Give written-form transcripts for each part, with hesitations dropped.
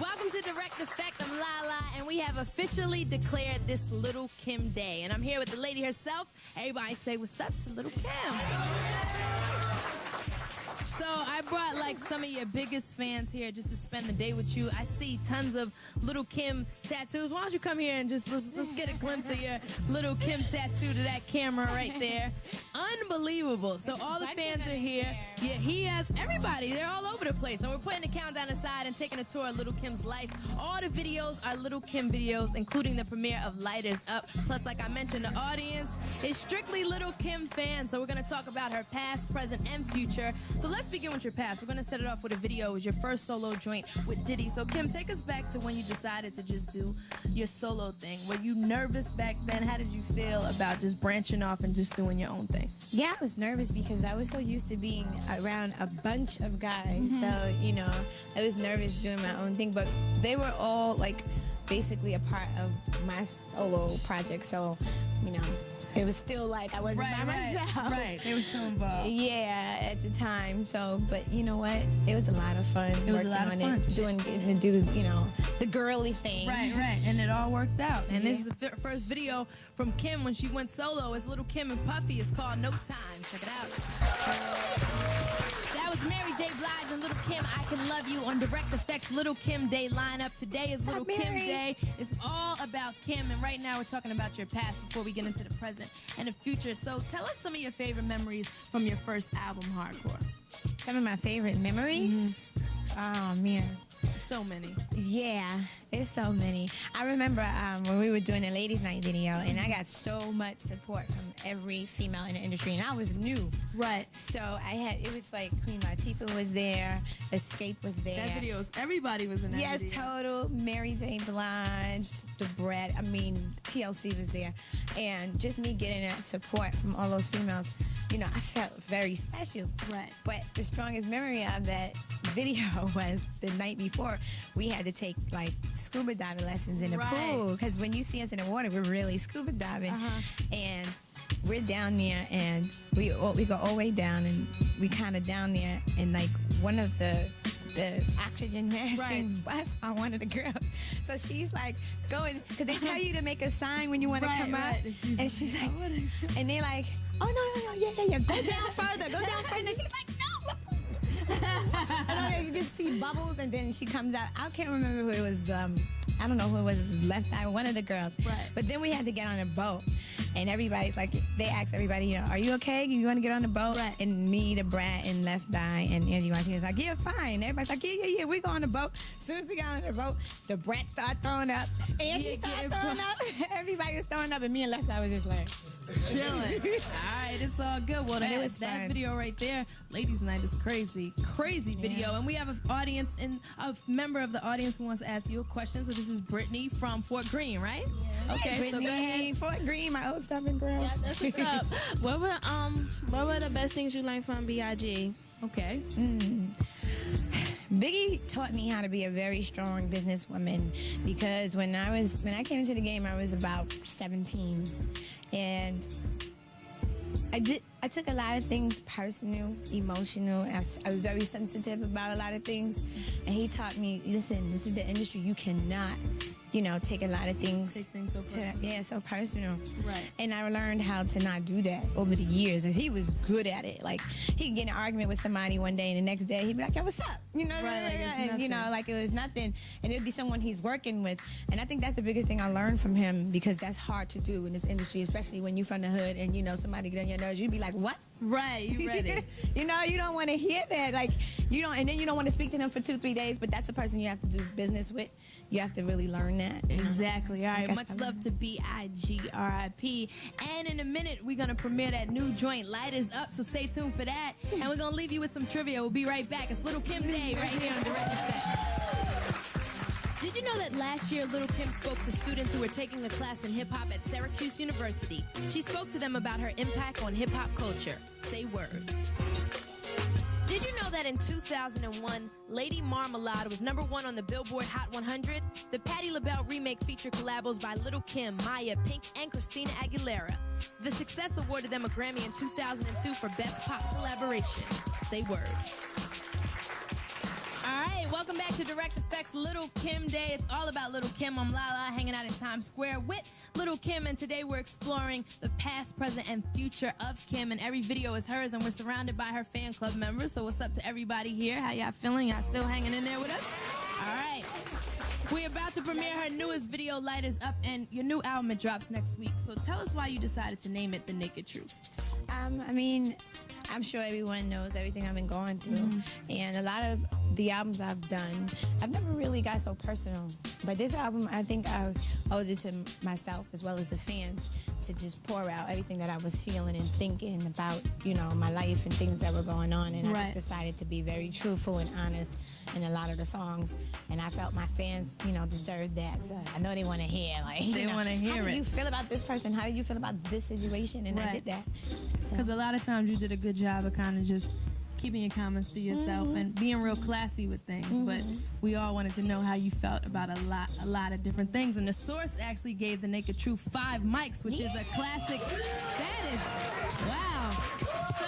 Welcome to Direct Effect. I'm Lala, and we have officially declared this Lil Kim Day. And I'm here with the lady herself. Everybody say what's up to Lil Kim. So I brought like some of your biggest fans here just to spend the day with you. I see tons of Lil Kim tattoos. Why don't you come here and just let's get a glimpse of your Lil Kim tattoo to that camera right there. Unbelievable. So all the fans are here. Yeah, he has everybody. They're all over the place. And we're putting the countdown aside and taking a tour of Lil Kim's life. All the videos are Lil Kim videos, including the premiere of Lighters Up. Plus, like I mentioned, the audience is strictly Lil Kim fans. So we're going to talk about her past, present, and future. So let's begin with your past. We're going to set it off with a video. It was your first solo joint with Diddy. So Kim, take us back to when you decided to just do your solo thing. Were you nervous back then? How did you feel about just branching off and just doing your own thing? Yeah, I was nervous because I was so used to being around a bunch of guys. So, you know, I was nervous doing my own thing, but they were all like basically a part of my solo project. So, you know, it was still like I wasn't by myself. Right, they were still involved. Yeah, at the time. So, but you know what? It was a lot of fun. It was a lot of fun. Getting to do, you know, the girly thing. Right. And it all worked out. And this is the first video from Kim when she went solo. It's Lil Kim and Puffy. It's called No Time. Check it out. That was Mary J. Blige and Lil Kim, I Can Love You on Direct Effect's Lil Kim Day lineup. Today is Lil Kim Day. It's all about Kim, and right now we're talking about your past before we get into the present and the future. So tell us some of your favorite memories from your first album, Hardcore. Some of my favorite memories? Oh, man. So many. Yeah, it's so many. I remember when we were doing the Ladies Night video, and I got so much support from every female in the industry, and I was new. Right. So it was like Queen Latifah was there, Escape was there. That video, everybody was in that video. Yes, total. Mary J. Blige, TLC was there. And just me getting that support from all those females, you know, I felt very special. Right. But the strongest memory of that video was the night before we had to take like scuba diving lessons in the pool, because when you see us in the water, we're really scuba diving. And we're down there, and we go all the way down, and we kind of down there, and like one of the oxygen masks bust on one of the girls. So she's like going, because they tell you to make a sign when you want to come up. And she's like, and they're like, oh, no, yeah, go down further. And she's like, no. And you just see bubbles, and then she comes out. I can't remember who it was. I don't know who it was, Left Eye, one of the girls. Right. But then we had to get on a boat, and everybody's like, they asked everybody, you know, are you okay? You want to get on the boat? Right. And me, the Brat, and Left Eye, and Angie Weinstein was like, yeah, fine. Everybody's like, yeah, we go on the boat. As soon as we got on the boat, the Brat started throwing up, Angie started throwing up. Everybody was throwing up, and me and Left Eye was just like chilling. All right, it's all good. Well, that video right there, Ladies Night, is crazy video. And we have an audience and a member of the audience who wants to ask you a question. So this is Brittany from Fort Greene, right? Yeah. Okay, Brittany, so go ahead. Fort Greene, my old stubborn girls. Yeah, that's what's up. What were the best things you learned from B.I.G.? Okay. Biggie taught me how to be a very strong businesswoman, because when I came into the game, I was about 17, and I took a lot of things personal, emotional. I was very sensitive about a lot of things, and he taught me, listen, this is the industry. You cannot, you know, take a lot of things. Take things so personal. So personal. Right. And I learned how to not do that over the years, and he was good at it. Like, he'd get in an argument with somebody one day, and the next day he'd be like, yo, what's up? You know, like you know, like it was nothing. And it'd be someone he's working with. And I think that's the biggest thing I learned from him, because that's hard to do in this industry, especially when you're from the hood and, you know, somebody get on your nerves. You'd be like, what? Right, you ready. You know, you don't want to hear that. Like, you don't, and then you don't want to speak to them for 2-3 days, but that's the person you have to do business with. You have to really learn that. Exactly. All right. Much love to B.I.G. R.I.P. And in a minute, we're going to premiere that new joint, Lighters Up, so stay tuned for that. And we're going to leave you with some trivia. We'll be right back. It's Lil Kim Day right here on Direct Effect. Did you know that last year Lil Kim spoke to students who were taking a class in hip-hop at Syracuse University? She spoke to them about her impact on hip-hop culture. Say word. Did you know that in 2001, Lady Marmalade was #1 on the Billboard Hot 100? The Patti LaBelle remake featured collabos by Lil Kim, Maya, Pink, and Christina Aguilera. The success awarded them a Grammy in 2002 for Best Pop Collaboration. Say word. All right, welcome back to Direct Effects Lil Kim Day. It's all about Lil Kim. I'm Lala, hanging out in Times Square with Lil Kim, and today we're exploring the past, present, and future of Kim, and every video is hers, and we're surrounded by her fan club members. So what's up to everybody here? How y'all feeling? Y'all still hanging in there with us? All right. We're about to premiere her newest video, Light Is Up, and your new album, it drops next week. So tell us why you decided to name it The Naked Truth. I mean, I'm sure everyone knows everything I've been going through. And a lot of the albums I've done, I've never really got so personal. But this album, I think I owed it to myself as well as the fans to just pour out everything that I was feeling and thinking about, you know, my life and things that were going on. And I just decided to be very truthful and honest in a lot of the songs. And I felt my fans, you know, deserved that. So I know they want to hear, like, they want to hear it. How do you feel about this person? How do you feel about this situation? And I did that. Because a lot of times you did a good job of kind of just keeping your comments to yourself and being real classy with things. But we all wanted to know how you felt about a lot of different things. And The Source actually gave The Naked Truth 5 mics, which is a classic status. Wow. So,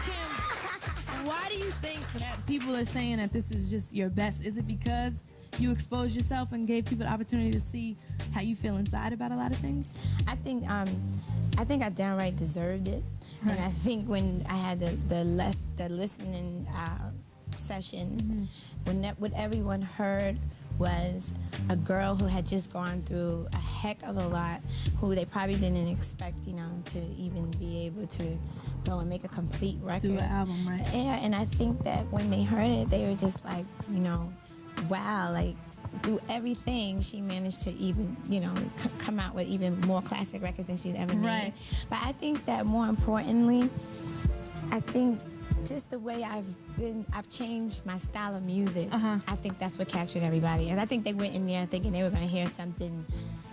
Kim, why do you think that people are saying that this is just your best? Is it because you exposed yourself and gave people the opportunity to see how you feel inside about a lot of things? I think I downright deserved it. And I think when I had the listening session, what everyone heard was a girl who had just gone through a heck of a lot, who they probably didn't expect, you know, to even be able to go and make a complete record. Do an album, right? Yeah, and I think that when they heard it, they were just like, you know, wow, like, do everything, she managed to even, you know, come out with even more classic records than she's ever made. But I think that more importantly, I think just the way I've changed my style of music. I think that's what captured everybody. And I think they went in there thinking they were going to hear something,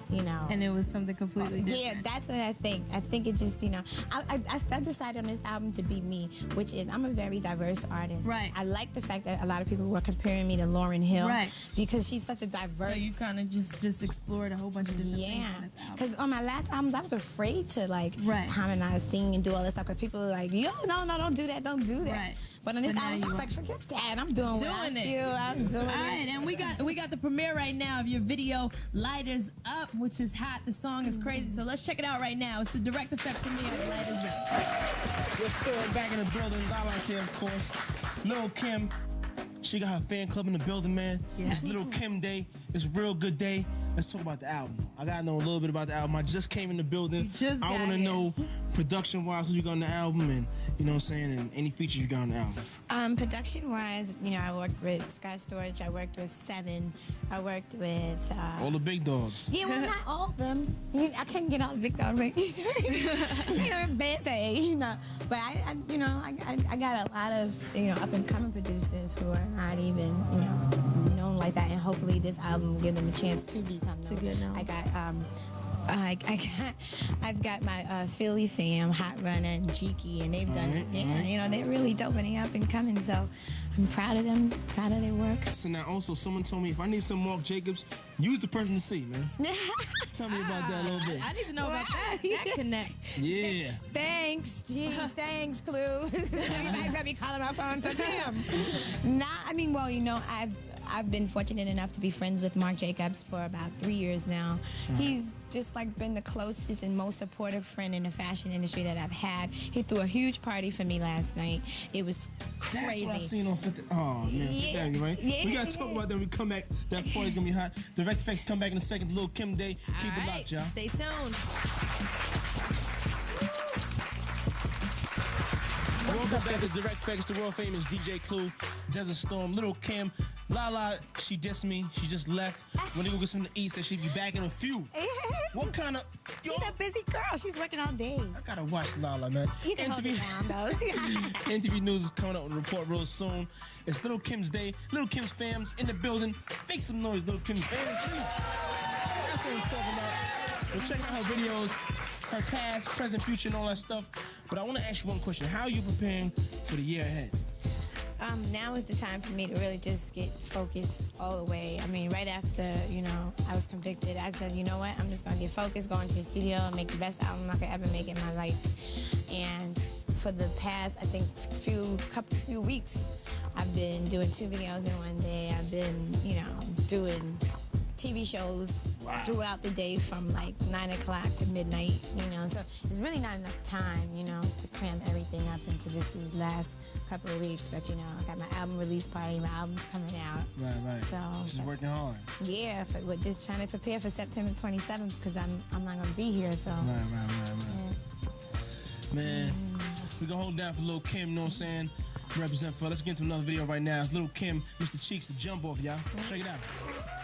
you know. And it was something completely different. Yeah, that's what I think. I think it just, you know, I decided on this album to be me, which is I'm a very diverse artist. Right. I like the fact that a lot of people were comparing me to Lauryn Hill. Right. Because she's such a diverse. So you kind of just explored a whole bunch of different things on this album. Because on my last albums, I was afraid to, like, harmonize, sing, and do all this stuff. Because people were like, yo, no, don't do that, don't do that. Right. But on this album, I was like, forget that. I'm doing what I feel. I'm doing it. All right, and we got the premiere right now of your video, Light Is Up, which is hot. The song is crazy, so let's check it out right now. It's the Direct Effect premiere of Light Is Up. Yes, sir. Back in the building. Lala's here, of course. Lil Kim. She got her fan club in the building, man. Yes. It's Lil Kim Day. It's a real good day. Let's talk about the album. I gotta know a little bit about the album. I just came in the building. I want to know production-wise who you got on the album, and you know what I'm saying, and any features you got on the album. Production-wise, you know, I worked with Scott Storch. I worked with Seven. I worked with all the big dogs. Yeah, well, not all of them. I couldn't get all the big dogs. Like, you know, Bente, you know. But I got a lot of, you know, up-and-coming producers who are not even, you know, known like that, and hopefully this album will give them a chance to become known. I've got my Philly fam, Hot Runner and Jeeky, and they've done it. Yeah, you know, they're really doping up and coming, so I'm proud of them, proud of their work. So now also, someone told me if I need some Marc Jacobs, use the person to see, man. Tell me about that a little bit. I need to know about that connect. Yeah. Thanks, G. Thanks, Clue. Everybody's gonna be calling my phone, so damn. Nah, I mean, well, you know, I've been fortunate enough to be friends with Marc Jacobs for about 3 years now. He's just like been the closest and most supportive friend in the fashion industry that I've had. He threw a huge party for me last night. It was crazy. That's what I seen on 50. Oh, man. Yeah. Right? Yeah. We gotta talk about that when we come back. That party's gonna be hot. Direct Effects come back in a second. Lil Kim Day. Keep it locked, y'all. Stay tuned. Welcome back to Direct Effects, the world famous DJ Clue, Desert Storm, Lil Kim. Lala, she dissed me. She just left. When they go get something to eat, said she'd be back in a few. What kind of... She's a busy girl. She's working all day. I gotta watch Lala, man. You can hold it down, though. MTV News is coming out with a report real soon. It's Lil Kim's Day. Lil Kim's fam's in the building. Make some noise, Lil Kim's fam. That's what we're talking about. We're checking out her videos, her past, present, future, and all that stuff. But I want to ask you one question. How are you preparing for the year ahead? Now is the time for me to really just get focused all the way. I mean, right after, you know, I was convicted, I said, you know what, I'm just going to get focused, go into the studio, and make the best album I could ever make in my life. And for the past, I think, few weeks, I've been doing 2 videos in one day. I've been, you know, doing TV shows throughout the day from like 9 o'clock to midnight, you know. So there's really not enough time, you know, to cram everything up into just these last couple of weeks. But, you know, I got my album release party. My album's coming out. Right. So Just working hard. yeah, we're just trying to prepare for September 27th because I'm not going to be here. So Right. yeah. Man, we gonna hold down for Lil Kim, you know what I'm saying? Represent for. Let's get into another video right now. It's Lil Kim, Mr. Cheeks, the jump off, y'all. Check it out.